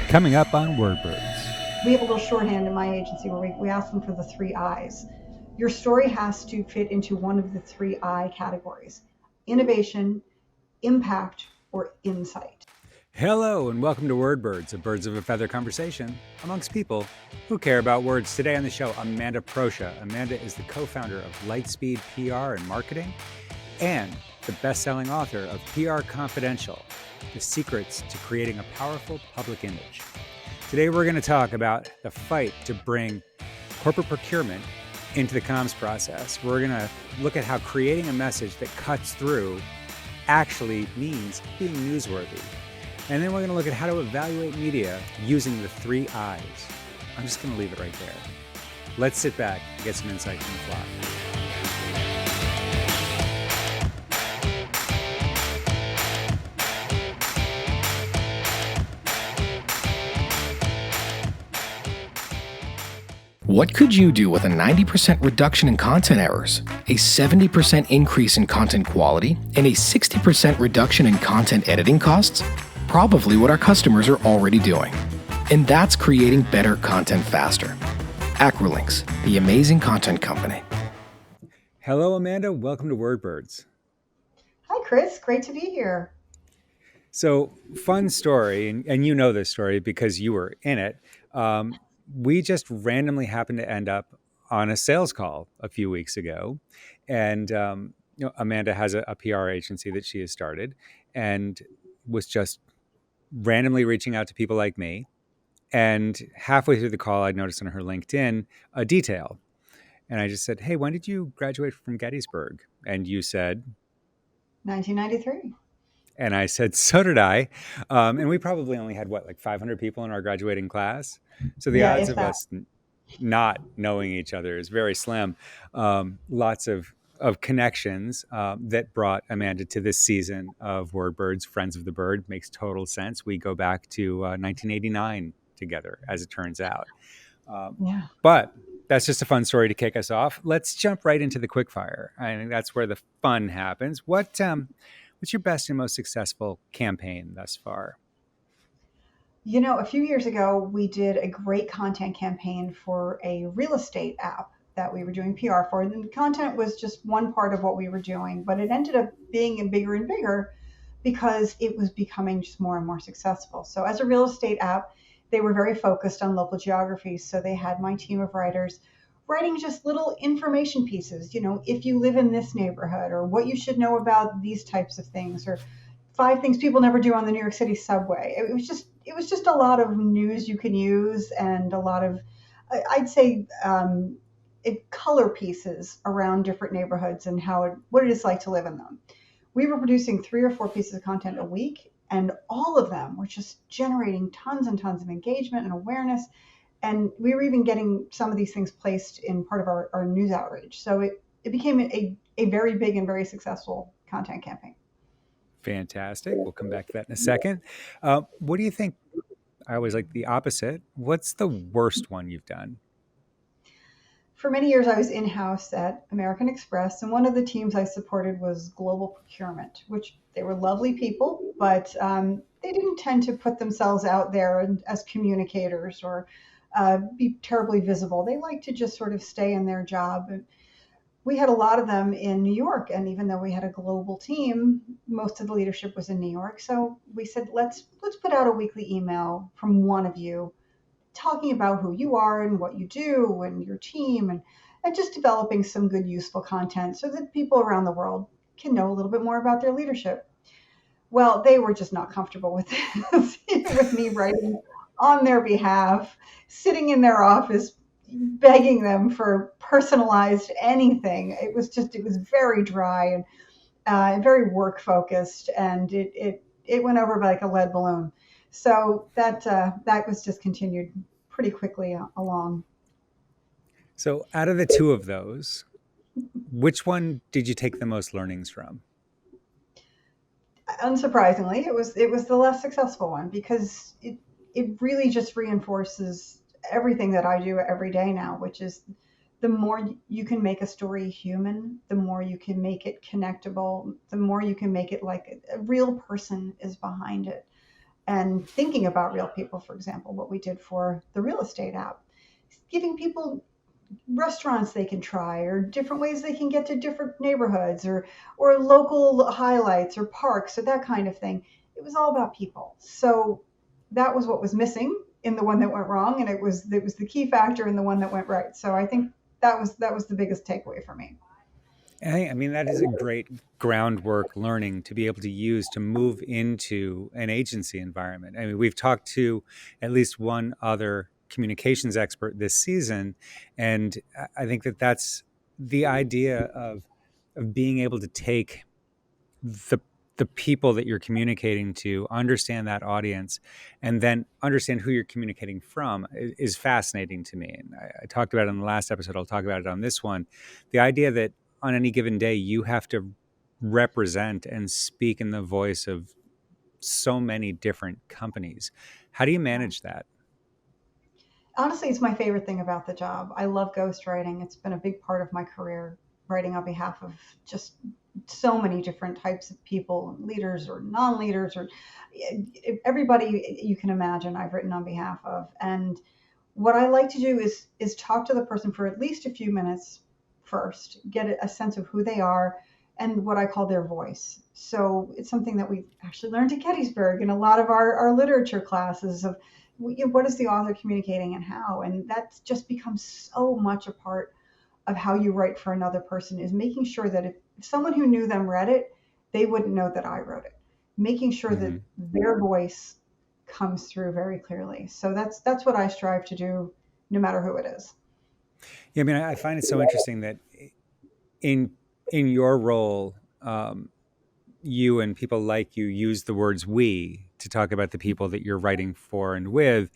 Coming up on WordBirds. We have a little shorthand in my agency where we ask them for the 3 I's. Your story has to fit into one of the 3 I categories: innovation, impact, or insight. Hello and welcome to WordBirds, a birds of a feather conversation amongst people who care about words. Today on the show, Amanda Proscia. Amanda is the co-founder of Lightspeed PR and Marketing and the best-selling author of PR Confidential, The Secrets to Creating a Powerful Public Image. Today we're going to talk about the fight to bring corporate procurement into the comms process. We're going to look at how creating a message that cuts through actually means being newsworthy. And then we're going to look at how to evaluate media using the 3 I's. I'm just going to leave it right there. Let's sit back and get some insight from the fly. What could you do with a 90% reduction in content errors, a 70% increase in content quality, and a 60% reduction in content editing costs? Probably what our customers are already doing. And that's creating better content faster. Acrolinks, the amazing content company. Hello, Amanda. Welcome to WordBirds. Hi, Chris. Great to be here. So, fun story, and you know this story because you were in it. We just randomly happened to end up on a sales call a few weeks ago. And Amanda has a PR agency that she has started and was just randomly reaching out to people like me. And halfway through the call, I noticed on her LinkedIn a detail. And I just said, hey, when did you graduate from Gettysburg? And you said, 1993. And I said, so did I. And we probably only had, 500 people in our graduating class. So the odds of us not knowing each other is very slim. Lots of connections that brought Amanda to this season of WordBirds, Friends of the Bird. Makes total sense. We go back to 1989 together, as it turns out. But that's just a fun story to kick us off. Let's jump right into the quickfire. I think that's where the fun happens. What's your best and most successful campaign thus far? You know, a few years ago, we did a great content campaign for a real estate app that we were doing PR for. And the content was just one part of what we were doing, but it ended up being bigger and bigger because it was becoming just more and more successful. So as a real estate app, they were very focused on local geography. So they had my team of writers writing just little information pieces, if you live in this neighborhood, or what you should know about these types of things, or 5 things people never do on the New York City subway. It was just a lot of news you can use, and a lot of, I'd say, color pieces around different neighborhoods and what it is like to live in them. We were producing 3 or 4 pieces of content a week, and all of them were just generating tons and tons of engagement and awareness. And we were even getting some of these things placed in part of our news outreach. So it became a very big and very successful content campaign. Fantastic. We'll come back to that in a second. What do you think? I always like the opposite. What's the worst one you've done? For many years, I was in-house at American Express, and one of the teams I supported was global procurement, which they were lovely people, but they didn't tend to put themselves out there as communicators or be terribly visible. They like to just sort of stay in their job. We had a lot of them in New York, and even though we had a global team, most of the leadership was in New York. So we said, let's put out a weekly email from one of you talking about who you are and what you do and your team, and just developing some good, useful content so that people around the world can know a little bit more about their leadership. Well, they were just not comfortable with this, with me writing on their behalf, sitting in their office, begging them for personalized anything. It was very dry and very work focused, and it went over like a lead balloon. So that was discontinued pretty quickly along. So out of the 2 of those, which one did you take the most learnings from? Unsurprisingly, it was the less successful one, because it really just reinforces everything that I do every day now, which is the more you can make a story human, the more you can make it connectable, the more you can make it like a real person is behind it. and thinking about real people, for example, what we did for the real estate app, giving people restaurants they can try, or different ways they can get to different neighborhoods, or local highlights or parks or that kind of thing. It was all about people. So that was what was missing in the one that went wrong, and it was the key factor in the one that went right. So I think that was the biggest takeaway for me. I mean, that is a great groundwork learning to be able to use to move into an agency environment. I mean, we've talked to at least one other communications expert this season, and I think that that's the idea of being able to take the the people that you're communicating to, understand that audience, and then understand who you're communicating from is fascinating to me. And I talked about it in the last episode. I'll talk about it on this one. The idea that on any given day, you have to represent and speak in the voice of so many different companies. How do you manage that? Honestly, it's my favorite thing about the job. I love ghostwriting. It's been a big part of my career, writing on behalf of just so many different types of people, leaders or non-leaders, or everybody you can imagine I've written on behalf of. And what I like to do is talk to the person for at least a few minutes first, get a sense of who they are and what I call their voice. So it's something that we actually learned at Gettysburg in a lot of our literature classes of what is the author communicating and how. And that's just become so much a part of how you write for another person, is making sure that if someone who knew them read it, they wouldn't know that I wrote it. Making sure that their voice comes through very clearly. So that's what I strive to do, no matter who it is. Yeah, I mean, I find it so interesting that in your role, you and people like you use the words "we" to talk about the people that you're writing for and with.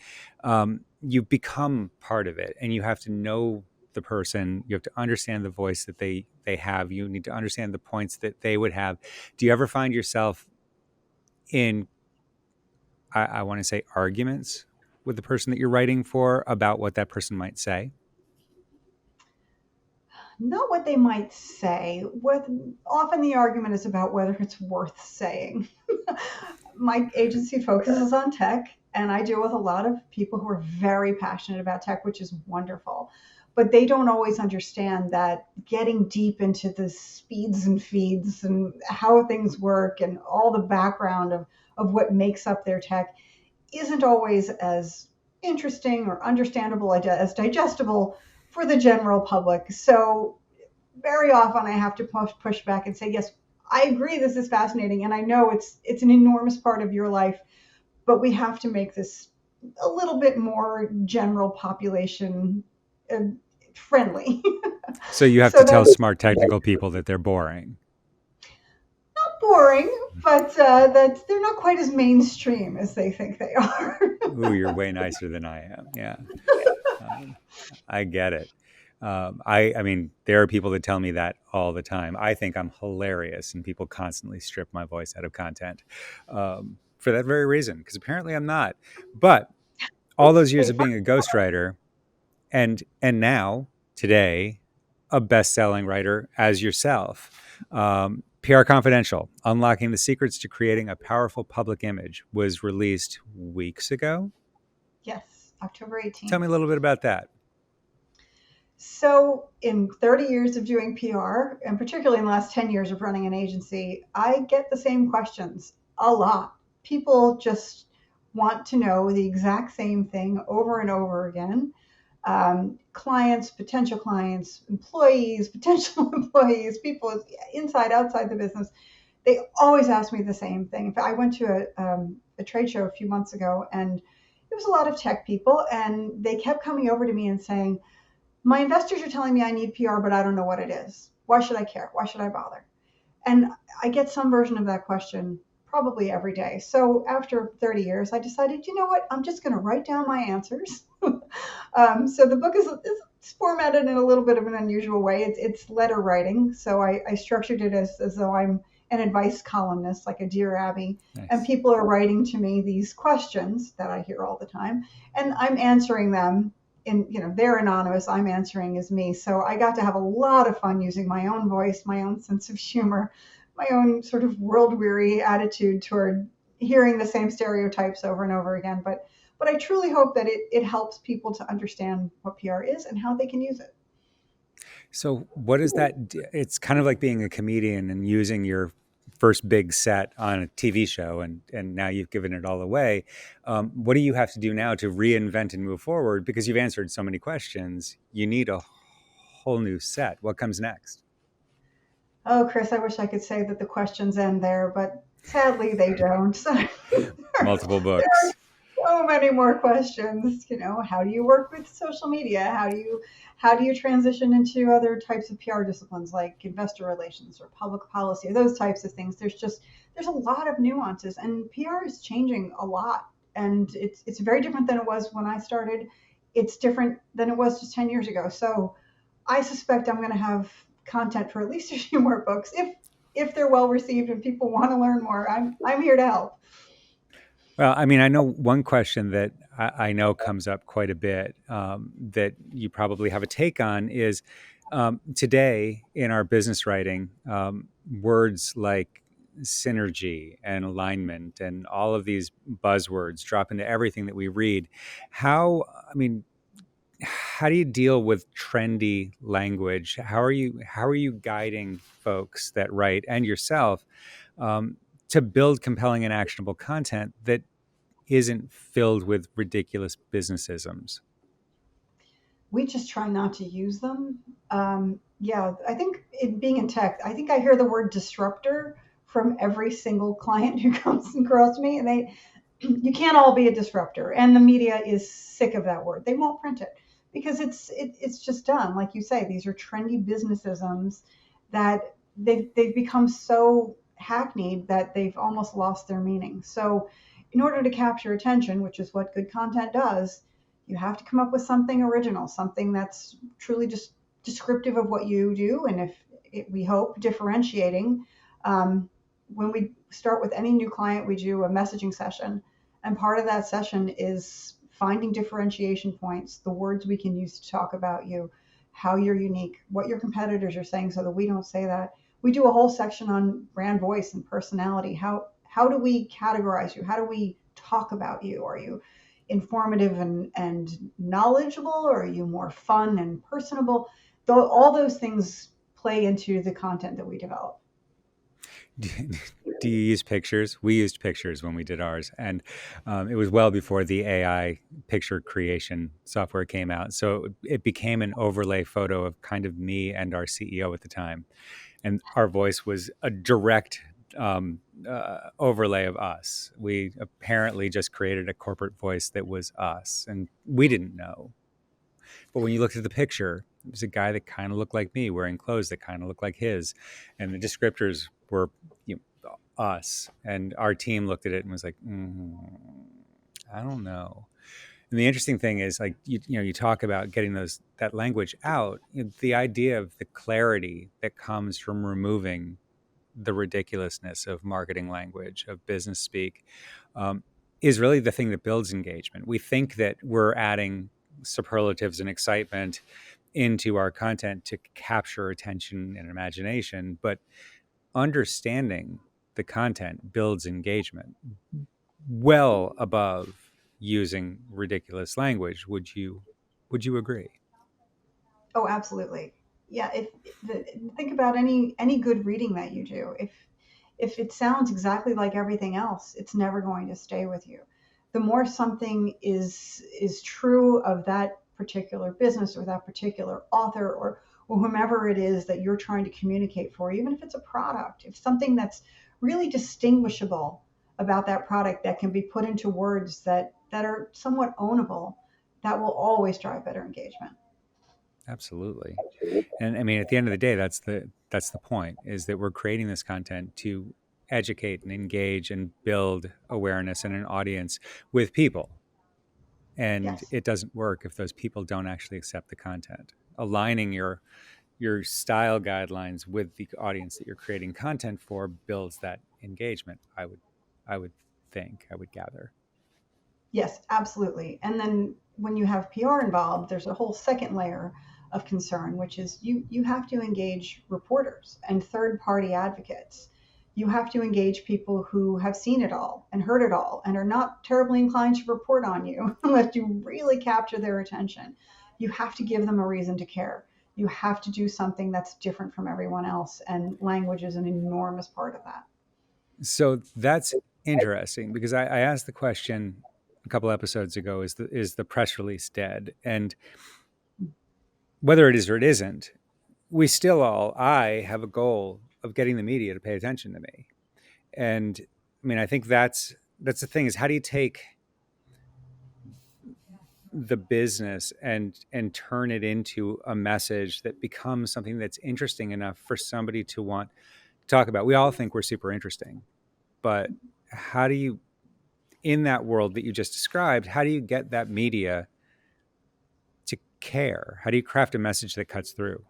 You become part of it, and you have to know the person. You have to understand the voice that they have. You need to understand the points that they would have. Do you ever find yourself in, I want to say, arguments with the person that you're writing for about what that person might say? Not what they might say. What often the argument is about whether it's worth saying. My agency focuses on tech, and I deal with a lot of people who are very passionate about tech, which is wonderful. But they don't always understand that getting deep into the speeds and feeds and how things work and all the background of what makes up their tech isn't always as interesting or understandable as digestible for the general public. So very often I have to push back and say, yes, I agree, this is fascinating, and I know it's an enormous part of your life, but we have to make this a little bit more general population friendly. So you have So to tell that's smart technical people that they're boring. not boring, but that they're not quite as mainstream as they think they are. Ooh, you're way nicer than I am. Yeah. I get it. I mean, there are people that tell me that all the time. I think I'm hilarious, and people constantly strip my voice out of content for that very reason, because apparently I'm not. But all those years of being a ghostwriter, and now today, a best-selling writer as yourself. PR Confidential: Unlocking the Secrets to Creating a Powerful Public Image was released weeks ago. Yes, October 18th. Tell me a little bit about that. So in 30 years of doing PR, and particularly in the last 10 years of running an agency, I get the same questions a lot. People just want to know the exact same thing over and over again. Clients, potential clients, employees, potential employees, people inside, outside the business, they always ask me the same thing. In fact, I went to a trade show a few months ago, and it was a lot of tech people, and they kept coming over to me and saying, my investors are telling me I need PR, but I don't know what it is. Why should I care? Why should I bother? And I get some version of that question probably every day. So after 30 years, I decided, you know what? I'm just going to write down my answers. So the book is formatted in a little bit of an unusual way. It's letter writing. So I structured it as though I'm an advice columnist, like a Dear Abby. Nice. And people are writing to me these questions that I hear all the time, and I'm answering them. They're anonymous, I'm answering as me. So I got to have a lot of fun using my own voice, my own sense of humor, my own sort of world weary attitude toward hearing the same stereotypes over and over again. But I truly hope that it helps people to understand what PR is and how they can use it. So what is that? It's kind of like being a comedian and using your first big set on a TV show, and now you've given it all away. What do you have to do now to reinvent and move forward? Because you've answered so many questions, you need a whole new set. What comes next? Oh, Chris, I wish I could say that the questions end there, but sadly they don't. So Multiple there are books. so many more questions. How do you work with social media? How do you transition into other types of PR disciplines like investor relations or public policy, those types of things? There's a lot of nuances, and PR is changing a lot, and it's very different than it was when I started. It's different than it was just 10 years ago. So I suspect I'm going to have content for at least a few more books if they're well received and people want to learn more. I'm here to help. Well, I mean, I know one question that I know comes up quite a bit that you probably have a take on is today in our business writing, words like synergy and alignment and all of these buzzwords drop into everything that we read. I mean, how do you deal with trendy language? How are you guiding folks that write and yourself to build compelling and actionable content that isn't filled with ridiculous businessisms? We just try not to use them. Yeah, I think it being in tech, I think I hear the word disruptor from every single client who comes across me, and you can't all be a disruptor, and the media is sick of that word. They won't print it because it's just done. Like you say, these are trendy businessisms that they've become so hackneyed that they've almost lost their meaning. So in order to capture attention, which is what good content does, you have to come up with something original, something that's truly just descriptive of what you do, and we hope differentiating. When we start with any new client, we do a messaging session, and part of that session is finding differentiation points, the words we can use to talk about you, how you're unique, what your competitors are saying so that we don't say that. We do a whole section on brand voice and personality. How do we categorize you? How do we talk about you? Are you informative and knowledgeable, or are you more fun and personable? Though all those things play into the content that we develop. Do you use pictures? We used pictures when we did ours, and it was well before the AI picture creation software came out. So it became an overlay photo of kind of me and our CEO at the time, and our voice was a direct overlay of us. We apparently just created a corporate voice that was us, and we didn't know. But when you looked at the picture, it was a guy that kind of looked like me, wearing clothes that kind of looked like his, and the descriptors were us. And our team looked at it and was like, I don't know. And the interesting thing is, like you talk about getting that language out. The idea of the clarity that comes from removing the ridiculousness of marketing language, of business speak, is really the thing that builds engagement. We think that we're adding superlatives and excitement into our content to capture attention and imagination, but understanding the content builds engagement well above using ridiculous language. Would you agree? Oh, absolutely. Yeah. Think about any good reading that you do. If it sounds exactly like everything else, it's never going to stay with you. The more something is true of that particular business or that particular author or whomever it is that you're trying to communicate for, even if it's a product, if something that's really distinguishable about that product that can be put into words that are somewhat ownable, that will always drive better engagement. Absolutely. And I mean, at the end of the day, that's the point, is that we're creating this content to educate and engage and build awareness and an audience with people. And Yes. it doesn't work if those people don't actually accept the content. Aligning your style guidelines with the audience that you're creating content for builds that engagement. I would gather. Yes, absolutely. And then when you have PR involved, there's a whole second layer of concern, which is you have to engage reporters and third party advocates You have to engage people who have seen it all and heard it all and are not terribly inclined to report on you unless you really capture their attention. You have to give them a reason to care. You have to do something that's different from everyone else, and language is an enormous part of that. So that's interesting, because I asked the question a couple episodes ago, is the press release dead? And whether it is or it isn't, I have a goal of getting the media to pay attention to me. And I mean, I think that's the thing, is how do you take the business and turn it into a message that becomes something that's interesting enough for somebody to want to talk about? We all think we're super interesting, but how do you, in that world that you just described, how do you get that media to care? How do you craft a message that cuts through?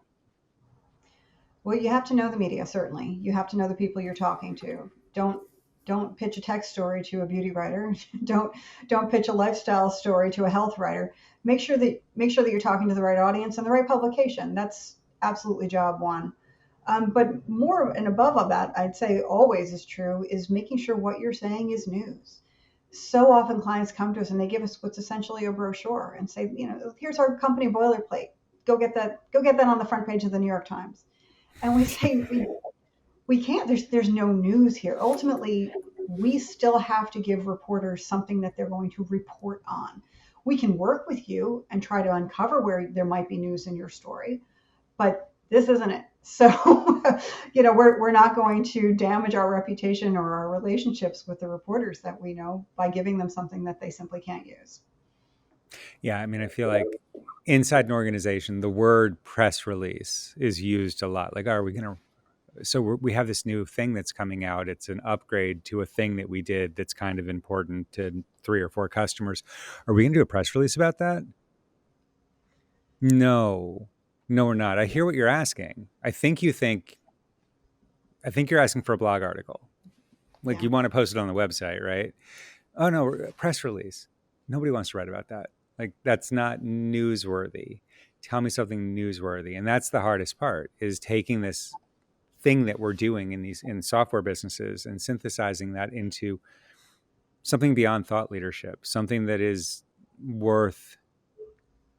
Well, you have to know the media, certainly. You have to know the people you're talking to. Don't pitch a tech story to a beauty writer. Don't pitch a lifestyle story to a health writer. Make sure that you're talking to the right audience and the right publication. That's absolutely job one. But more and above all that, I'd say always is true, is making sure what you're saying is news. So often clients come to us and they give us what's essentially a brochure and say, here's our company boilerplate. Go get that. Go get that on the front page of the New York Times. And we say we can't. There's no news here. Ultimately, we still have to give reporters something that they're going to report on. We can work with you and try to uncover where there might be news in your story, but this isn't it. So, we're not going to damage our reputation or our relationships with the reporters that we know by giving them something that they simply can't use. Yeah, I mean, I feel like inside an organization, the word press release is used a lot. Like, are we going to? So we have this new thing that's coming out. It's an upgrade to a thing that we did that's kind of important to 3 or 4 customers. Are we going to do a press release about that? No, we're not. I hear what you're asking. I think you're asking for a blog article. Like, Yeah. you want to post it on the website, right? Oh no, press release. Nobody wants to write about that. Like, that's not newsworthy. Tell me something newsworthy. And that's the hardest part, is taking this thing that we're doing in software businesses and synthesizing that into something beyond thought leadership, something that is worth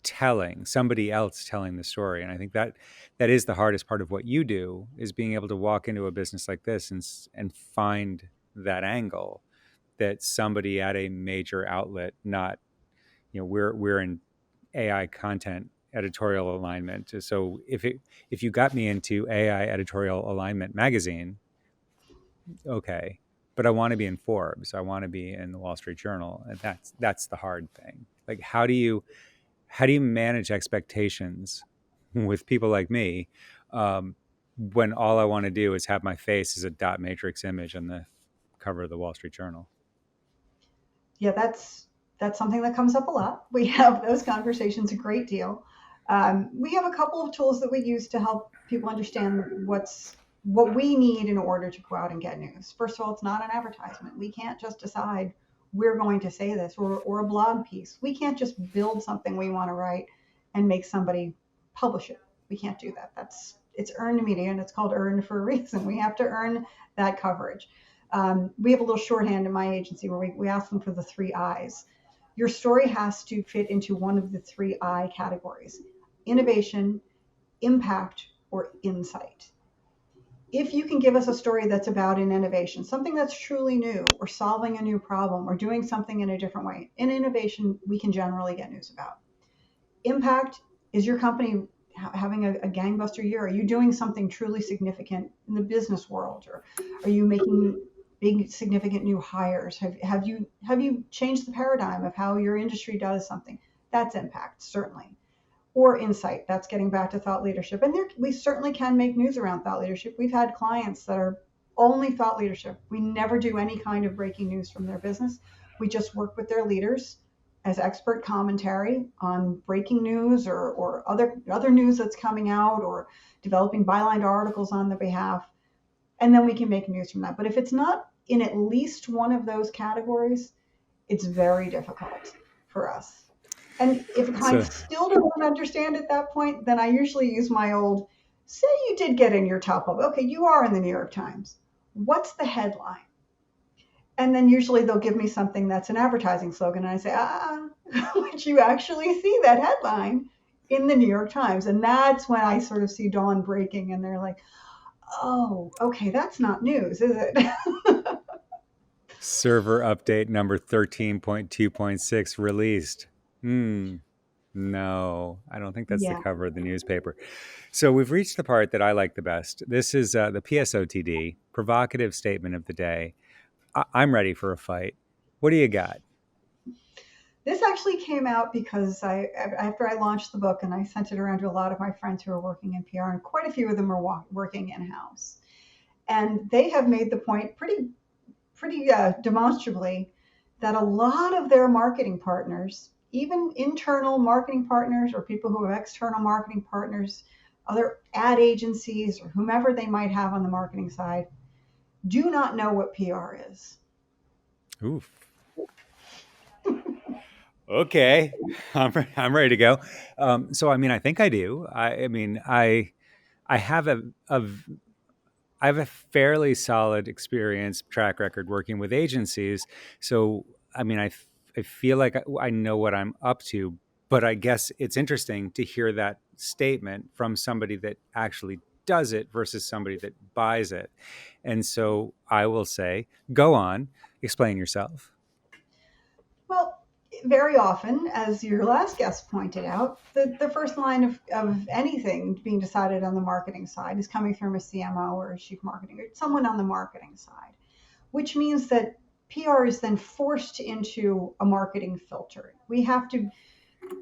telling, somebody else telling the story. And I think that is the hardest part of what you do, is being able to walk into a business like this and find that angle that somebody at a major outlet, not, we're in AI content editorial alignment. So if you got me into AI editorial alignment magazine, okay, but I want to be in Forbes, I want to be in the Wall Street Journal, and that's the hard thing. Like, how do you manage expectations with people like me, when all I want to do is have my face as a dot matrix image on the cover of the Wall Street Journal? Yeah, that's something that comes up a lot. We have those conversations a great deal. We have a couple of tools that we use to help people understand what we need in order to go out and get news. First of all, it's not an advertisement. We can't just decide we're going to say this, or a blog piece. We can't just build something we want to write and make somebody publish it. We can't do that. It's earned media, and it's called earned for a reason. We have to earn that coverage. We have a little shorthand in my agency where we ask them for the 3 I's. Your story has to fit into one of the 3 I categories: innovation, impact, or insight. If you can give us a story that's about an innovation, something that's truly new, or solving a new problem, or doing something in a different way, in innovation, we can generally get news about. Impact: is your company having a gangbuster year? Are you doing something truly significant in the business world? Or are you making big, significant new hires? Have you changed the paradigm of how your industry does something? That's impact, certainly. Or insight: that's getting back to thought leadership. And we certainly can make news around thought leadership. We've had clients that are only thought leadership. We never do any kind of breaking news from their business. We just work with their leaders as expert commentary on breaking news, or other news that's coming out, or developing byline articles on their behalf. And then we can make news from that. But if it's not in at least one of those categories, it's very difficult for us. And if a client still doesn't understand at that point, then I usually use my old, say you did get in your top of, okay, you are in the New York Times. What's the headline? And then usually they'll give me something that's an advertising slogan. And I say, would you actually see that headline in the New York Times? And that's when I sort of see dawn breaking and they're like, oh, okay, that's not news, is it? Server update number 13.2.6 released. No, I don't think that's the Yeah. cover of the newspaper. So we've reached the part that I like the best. This is the PSOTD, provocative statement of the day. I'm ready for a fight. What do you got? This actually came out because after I launched the book and I sent it around to a lot of my friends who are working in PR, and quite a few of them are working in-house. And they have made the point pretty demonstrably that a lot of their marketing partners, even internal marketing partners or people who have external marketing partners, other ad agencies or whomever they might have on the marketing side, do not know what PR is. Oof. Okay, I'm ready to go. So I mean, I think I do. I have I have a fairly solid experience track record working with agencies. So I mean, I feel like I know what I'm up to. But I guess it's interesting to hear that statement from somebody that actually does it versus somebody that buys it. And so I will say, go on, explain yourself. Well, very often, as your last guest pointed out, the first line of anything being decided on the marketing side is coming from a CMO or a chief marketing or someone on the marketing side, which means that PR is then forced into a marketing filter. We have to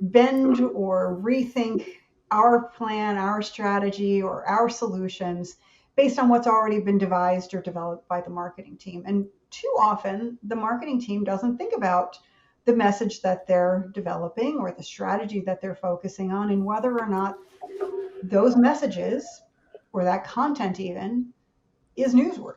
bend or rethink our plan, our strategy, or our solutions based on what's already been devised or developed by the marketing team. And too often, the marketing team doesn't think about the message that they're developing or the strategy that they're focusing on and whether or not those messages or that content even is newsworthy.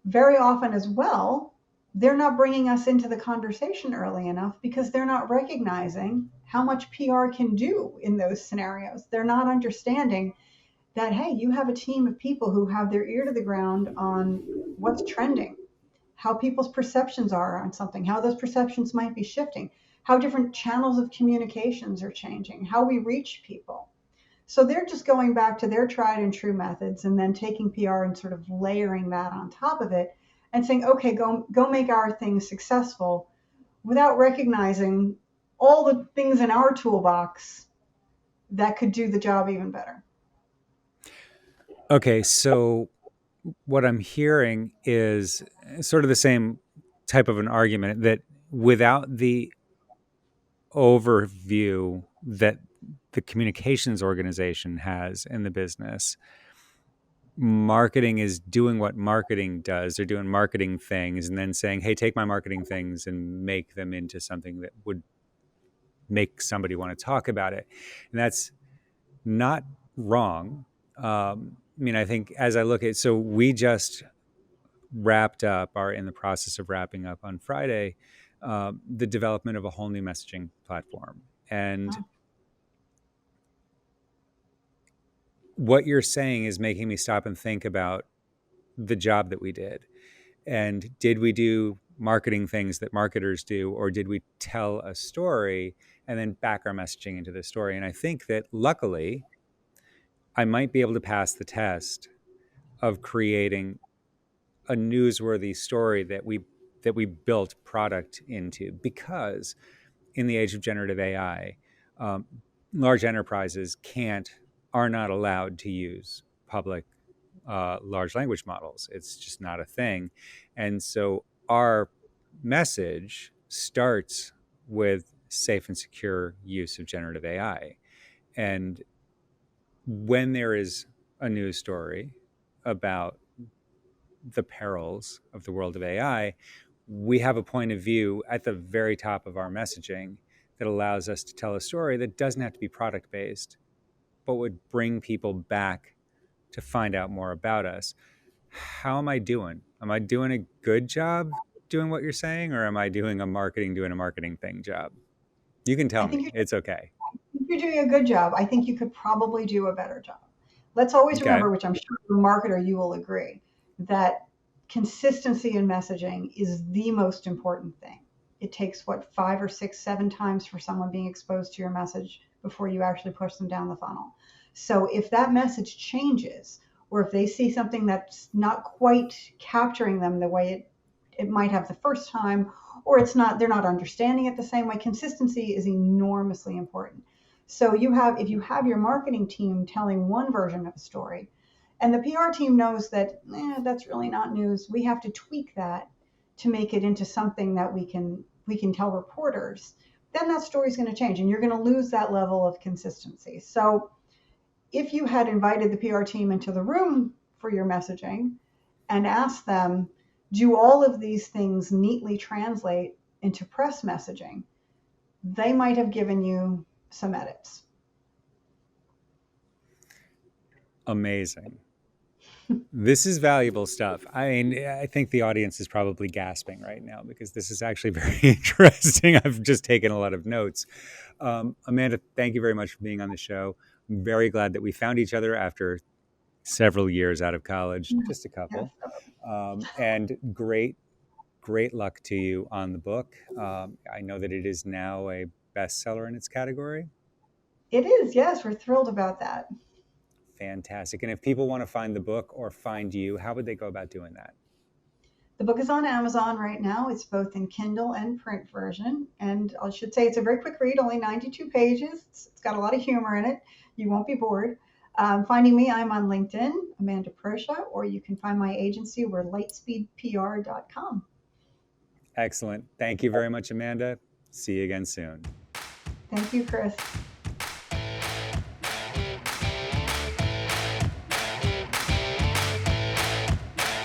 Very often as well, they're not bringing us into the conversation early enough because they're not recognizing how much PR can do in those scenarios. They're not understanding that, hey, you have a team of people who have their ear to the ground on what's trending, how people's perceptions are on something, how those perceptions might be shifting, how different channels of communications are changing, how we reach people. So they're just going back to their tried and true methods and then taking PR and sort of layering that on top of it and saying, okay, go make our thing successful without recognizing all the things in our toolbox that could do the job even better. Okay, so what I'm hearing is sort of the same type of an argument that without the overview that the communications organization has in the business, marketing is doing what marketing does. They're doing marketing things and then saying, hey, take my marketing things and make them into something that would make somebody want to talk about it. And that's not wrong. I mean, I think as I look at, so we just are in the process of wrapping up on Friday, the development of a whole new messaging platform. And what you're saying is making me stop and think about the job that we did. And did we do marketing things that marketers do, or did we tell a story and then back our messaging into the story? And I think that luckily, I might be able to pass the test of creating a newsworthy story that we built product into, because in the age of generative AI, large enterprises are not allowed to use public large language models. It's just not a thing. And so our message starts with safe and secure use of generative AI. And when there is a news story about the perils of the world of AI, we have a point of view at the very top of our messaging that allows us to tell a story that doesn't have to be product based, but would bring people back to find out more about us. How am I doing? Am I doing a good job doing what you're saying, or am I doing a marketing thing job? You can tell me. It's okay. You're doing a good job. I think you could probably do a better job. Let's always remember, which I'm sure as a marketer you will agree, that consistency in messaging is the most important thing. It takes 5 or 6, 7 times for someone being exposed to your message before you actually push them down the funnel. So if that message changes, or if they see something that's not quite capturing them the way it might have the first time, or they're not understanding it the same way, consistency is enormously important. So if you have your marketing team telling one version of a story, and the PR team knows that that's really not news, we have to tweak that to make it into something that we can tell reporters, then that story's going to change, and you're going to lose that level of consistency. So if you had invited the PR team into the room for your messaging and asked them, do all of these things neatly translate into press messaging, they might have given you some edits. Amazing. This is valuable stuff. I mean, I think the audience is probably gasping right now because this is actually very interesting. I've just taken a lot of notes. Amanda, thank you very much for being on the show. I'm very glad that we found each other after several years out of college, just a couple. And great luck to you on the book. I know that it is now a bestseller in its category. It is, yes. We're thrilled about that. Fantastic. And if people want to find the book or find you, how would they go about doing that? The book is on Amazon right now. It's both in Kindle and print version. And I should say it's a very quick read, only 92 pages. It's got a lot of humor in it. You won't be bored. Finding me, I'm on LinkedIn, Amanda Proscia, or you can find my agency. We're lightspeedpr.com. Excellent. Thank you very much, Amanda. See you again soon. Thank you, Chris.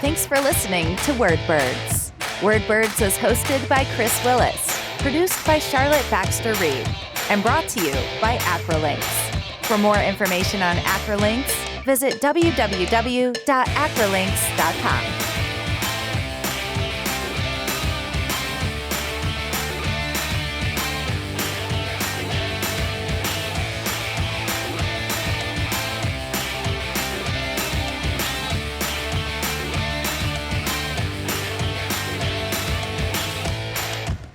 Thanks for listening to WordBirds. WordBirds is hosted by Chris Willis, produced by Charlotte Baxter Reed, and brought to you by Acrolinks. For more information on Acrolinks, visit www.acrolinks.com.